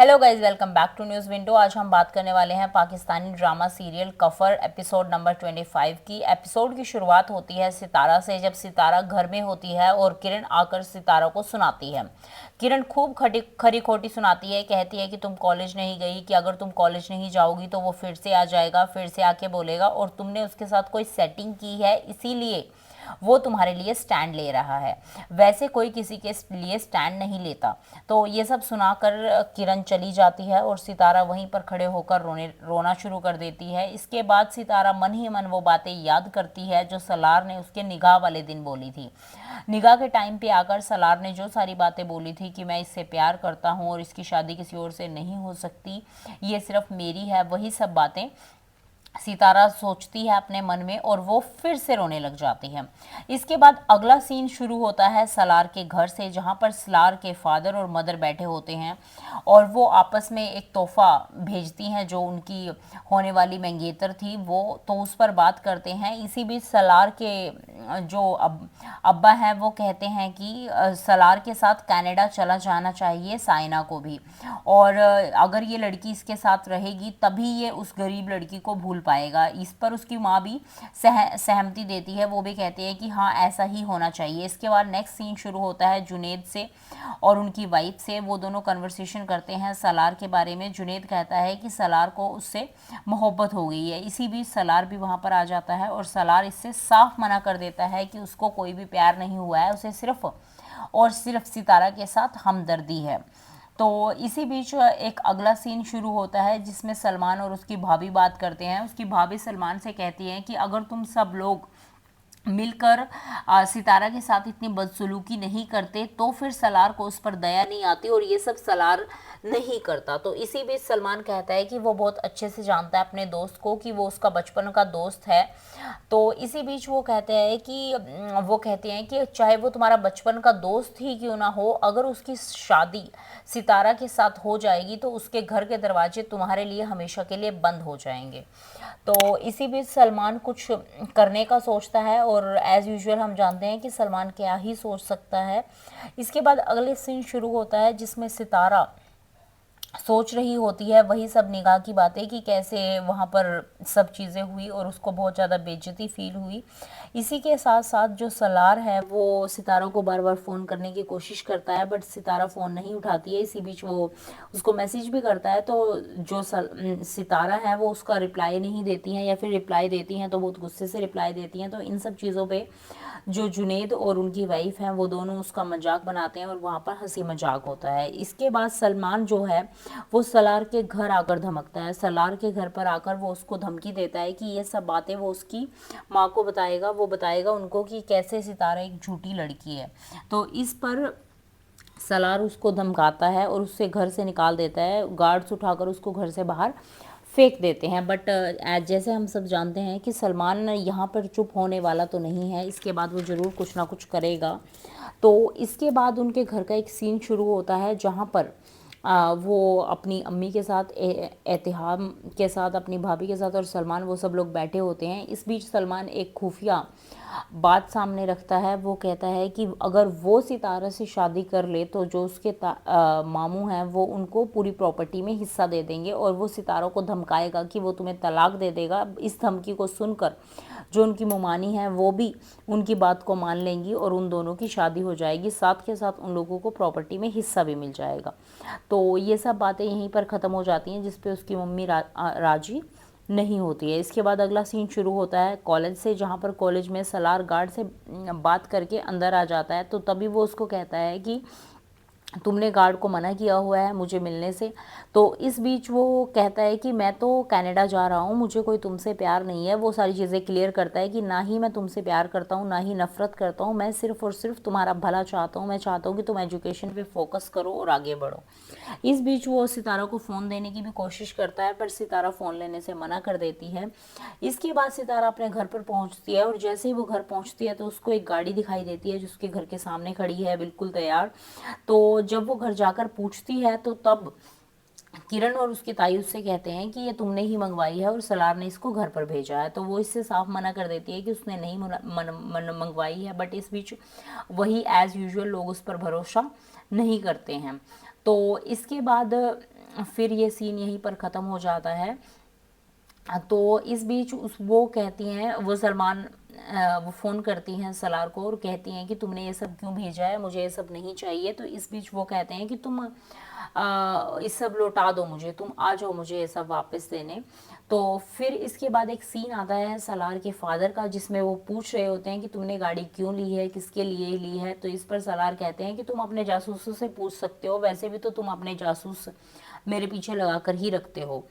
Hello guys, welcome back to news window. आज हम बात करने वाले हैं Pakistani drama serial Kaffara episode number 25 की। एपिसोड की शुरुआत होती है सितारा से, जब सितारा घर में होती है और किरण आकर सितारा को सुनाती है। किरण खूब खरी खोटी सुनाती है, कहती है कि तुम कॉलेज नहीं गई, कि अगर तुम कॉलेज नहीं जाओगी तो वो फिर से आ जाएगा, फिर से आके बोलेगा और तुमने उसके साथ कोई सेटिंग की है, इसीलिए वो तुम्हारे लिए स्टैंड ले रहा है। वैसे कोई किसी के लिए स्टैंड नहीं लेता। तो ये सब सुनाकर किरण चली जाती है और सितारा वहीं पर खड़े होकर रोना शुरू कर देती है। इसके बाद सितारा मन ही मन वो बातें याद करती है जो सलार ने उसके निगाह वाले दिन बोली थी। निगाह के टाइम पे आकर सलार ने जो सारी बातें बोली थी कि मैं इससे प्यार करता हूँ और इसकी शादी किसी और से नहीं हो सकती, ये सिर्फ मेरी है, वही सब बातें सितारा सोचती है अपने मन में और वो फिर से रोने लग जाती है। इसके बाद अगला सीन शुरू होता है सलार के घर से, जहाँ पर सलार के फादर और मदर बैठे होते हैं और वो आपस में एक तोहफा भेजती हैं जो उनकी होने वाली मंगेतर थी, वो तो उस पर बात करते हैं। इसी बीच सलार के जो अब्बा हैं वो कहते हैं कि सलार के साथ कनाडा चला जाना चाहिए साइना को भी, और अगर ये लड़की इसके साथ रहेगी तभी ये उस गरीब लड़की को भूल पाएगा। इस पर उसकी माँ भी सहमति देती है, वो भी कहते हैं कि हाँ ऐसा ही होना चाहिए। इसके बाद नेक्स्ट सीन शुरू होता है जुनेद से और उनकी वाइफ से। वो दोनों कन्वर्सेशन करते हैं सलार के बारे में। जुनेद कहता है कि सलार को उससे मोहब्बत हो गई है। इसी बीच सलार भी वहाँ पर आ जाता है और सलार इससे साफ मना कर देता है कि उसको कोई भी प्यार नहीं हुआ है, उसे सिर्फ और सिर्फ सितारा के साथ हमदर्दी है। तो इसी बीच एक अगला सीन शुरू होता है जिसमें सलमान और उसकी भाभी बात करते हैं। उसकी भाभी सलमान से कहती है कि अगर तुम सब लोग मिलकर सितारा के साथ इतनी बदसलूकी नहीं करते तो फिर सलार को उस पर दया नहीं आती, और ये सब सलार नहीं करता। तो इसी बीच सलमान कहता है कि वो बहुत अच्छे से जानता है अपने दोस्त को, कि वो उसका बचपन का दोस्त है। तो इसी बीच वो कहते हैं कि वो कहते हैं कि चाहे वो तुम्हारा बचपन का दोस्त ही क्यों ना हो, अगर उसकी शादी सितारा के साथ हो जाएगी तो उसके घर के दरवाजे तुम्हारे लिए हमेशा के लिए बंद हो जाएंगे। तो इसी बीच सलमान कुछ करने का सोचता है और एज़ यूजुअल हम जानते हैं कि सलमान क्या ही सोच सकता है। इसके बाद अगले सीन शुरू होता है जिसमें सितारा सोच रही होती है वही सब निगाह की बातें, कि कैसे वहाँ पर सब चीज़ें हुई और उसको बहुत ज़्यादा बेइज्जती फील हुई। इसी के साथ साथ जो सलार है वो सितारा को बार बार फ़ोन करने की कोशिश करता है, बट सितारा फ़ोन नहीं उठाती है। इसी बीच वो उसको मैसेज भी करता है, तो जो सितारा है वो उसका रिप्लाई नहीं देती हैं, या फिर रिप्लाई देती हैं तो बहुत गुस्से से रिप्लाई देती हैं। तो इन सब चीज़ों पे जो जुनेद और उनकी वाइफ हैं वो दोनों उसका मजाक बनाते हैं और वहाँ पर हंसी मजाक होता है। इसके बाद सलमान जो है वो सलार के घर आकर धमकता है। सलार के घर पर आकर वो उसको धमकी देता है कि ये सब बातें वो उसकी माँ को बताएगा, वो बताएगा उनको कि कैसे सितारा एक झूठी लड़की है। तो इस पर सलार उसको धमकाता है और उससे घर से निकाल देता है। गार्ड्स उठाकर उसको घर से बाहर फेंक देते हैं। बट जैसे हम सब जानते हैं कि सलमान यहाँ पर चुप होने वाला तो नहीं है, इसके बाद वो ज़रूर कुछ ना कुछ करेगा। तो इसके बाद उनके घर का एक सीन शुरू होता है जहाँ पर वो अपनी अम्मी के साथ एतिहाम के साथ, अपनी भाभी के साथ और सलमान वो सब लोग बैठे होते हैं। इस बीच सलमान एक खुफिया बात सामने रखता है। वो कहता है कि अगर वो सितारा से शादी कर ले तो जो उसके मामू हैं वो उनको पूरी प्रॉपर्टी में हिस्सा दे देंगे, और वो सितारों को धमकाएगा कि वो तुम्हें तलाक दे देगा। इस धमकी को सुनकर जो उनकी मुमानी है वो भी उनकी बात को मान लेंगी और उन दोनों की शादी हो जाएगी, साथ के साथ उन लोगों को प्रॉपर्टी में हिस्सा भी मिल जाएगा। तो ये सब बातें यहीं पर ख़त्म हो जाती हैं, जिस पे उसकी मम्मी राजी नहीं होती है। इसके बाद अगला सीन शुरू होता है कॉलेज से, जहाँ पर कॉलेज में सलार गार्ड से बात करके अंदर आ जाता है। तो तभी वो उसको कहता है कि तुमने गार्ड को मना किया हुआ है मुझे मिलने से। तो इस बीच वो कहता है कि मैं तो कनाडा जा रहा हूँ, मुझे कोई तुमसे प्यार नहीं है। वो सारी चीज़ें क्लियर करता है कि ना ही मैं तुमसे प्यार करता हूँ ना ही नफ़रत करता हूँ, मैं सिर्फ और सिर्फ तुम्हारा भला चाहता हूँ। मैं चाहता हूँ कि तुम एजुकेशन पे फोकस करो और आगे बढ़ो। इस बीच वो सितारा को फ़ोन देने की भी कोशिश करता है, पर सितारा फ़ोन लेने से मना कर देती है। इसके बाद सितारा अपने घर पर पहुंचती है और जैसे ही वो घर पहुंचती है तो उसको एक गाड़ी दिखाई देती है जो उसके घर के सामने खड़ी है बिल्कुल तैयार। तो जब वो घर जाकर पूछती है तो तब किरण और उसकी ताई उससे कहते हैं कि ये तुमने ही मंगवाई है और सलार ने इसको घर पर भेजा है। तो वो इससे साफ मना कर देती है कि उसने नहीं मंगवाई है, बट इस बीच वही एज़ यूजुअल लोग उस पर भरोसा नहीं करते हैं। तो इसके बाद फिर ये सीन यहीं पर ख़त्म हो जाता है। तो इस बीच वो कहती हैं, वो सलमान वो फ़ोन करती हैं सलार को और कहती हैं कि तुमने ये सब क्यों भेजा है, मुझे ये सब नहीं चाहिए। तो इस बीच वो कहते हैं कि तुम ये सब लौटा दो मुझे, तुम आ जाओ मुझे ये सब वापस देने। तो फिर इसके बाद एक सीन आता है सलार के फादर का, जिसमें वो पूछ रहे होते हैं कि तुमने गाड़ी क्यों ली है, किसके लिए ली है। तो इस पर सलार कहते हैं कि तुम अपने जासूसों से पूछ सकते हो, वैसे भी तो तुम अपने जासूस मेरे पीछे लगा कर ही रखते हो।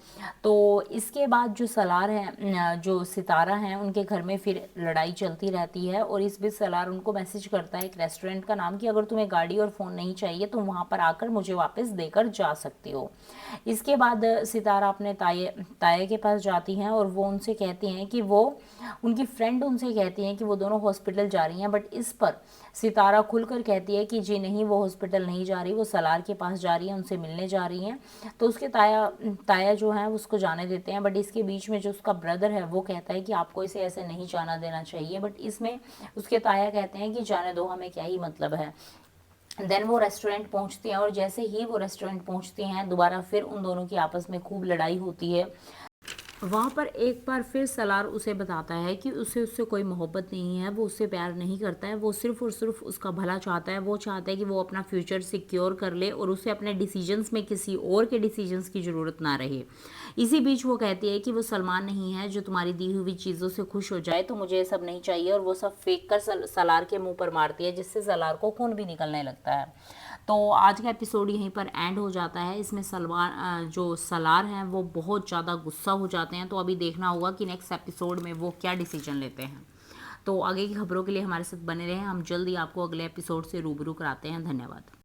तो इसके बाद जो सलार है, जो सितारा हैं, उनके घर में फिर लड़ाई चलती रहती है और इस बीच सलार उनको मैसेज करता है एक रेस्टोरेंट का नाम कि अगर तुम्हें गाड़ी और फ़ोन नहीं चाहिए तो वहाँ पर आकर मुझे वापस देकर जा सकती हो। इसके बाद सितारा अपने ताये के पास जाती हैं और वो उनसे कहती हैं कि वो उनकी फ्रेंड उनसे कहती हैं कि वो दोनों हॉस्पिटल जा रही हैं, बट इस पर सितारा खुलकर कहती है कि जी नहीं, वो हॉस्पिटल नहीं जा रही, वो सलार के पास जा रही है, उनसे मिलने जा रही हैं। तो उसके ताया जो है उसको जाने देते हैं, बट इसके बीच में जो उसका ब्रदर है वो कहता है कि आपको इसे ऐसे नहीं जाना देना चाहिए। बट इसमें उसके ताया कहते हैं कि जाने दो, हमें क्या ही मतलब है। देन वो रेस्टोरेंट पहुंचती हैं और जैसे ही वो रेस्टोरेंट पहुंचती हैं दोबारा फिर उन दोनों की आपस में खूब लड़ाई होती है। वहाँ पर एक बार फिर सलार उसे बताता है कि उसे उससे कोई मोहब्बत नहीं है, वो उससे प्यार नहीं करता है, वो सिर्फ़ और सिर्फ उसका भला चाहता है। वो चाहता है कि वो अपना फ्यूचर सिक्योर कर ले और उसे अपने डिसीजंस में किसी और के डिसीजंस की ज़रूरत ना रहे। इसी बीच वो कहती है कि वो सलमान नहीं है जो तुम्हारी दी हुई चीज़ों से खुश हो जाए, तो मुझे ये सब नहीं चाहिए। और वो सब फेंक कर सलार के मुंह पर मारती है, जिससे सलार को खून भी निकलने लगता है। तो आज का एपिसोड यहीं पर एंड हो जाता है। इसमें जो सलार हैं वो बहुत ज़्यादा गुस्सा हो जाते हैं। तो अभी देखना होगा कि नेक्स्ट एपिसोड में वो क्या डिसीजन लेते हैं। तो आगे की खबरों के लिए हमारे साथ बने रहें, हम जल्दी आपको अगले एपिसोड से रूबरू कराते हैं। धन्यवाद।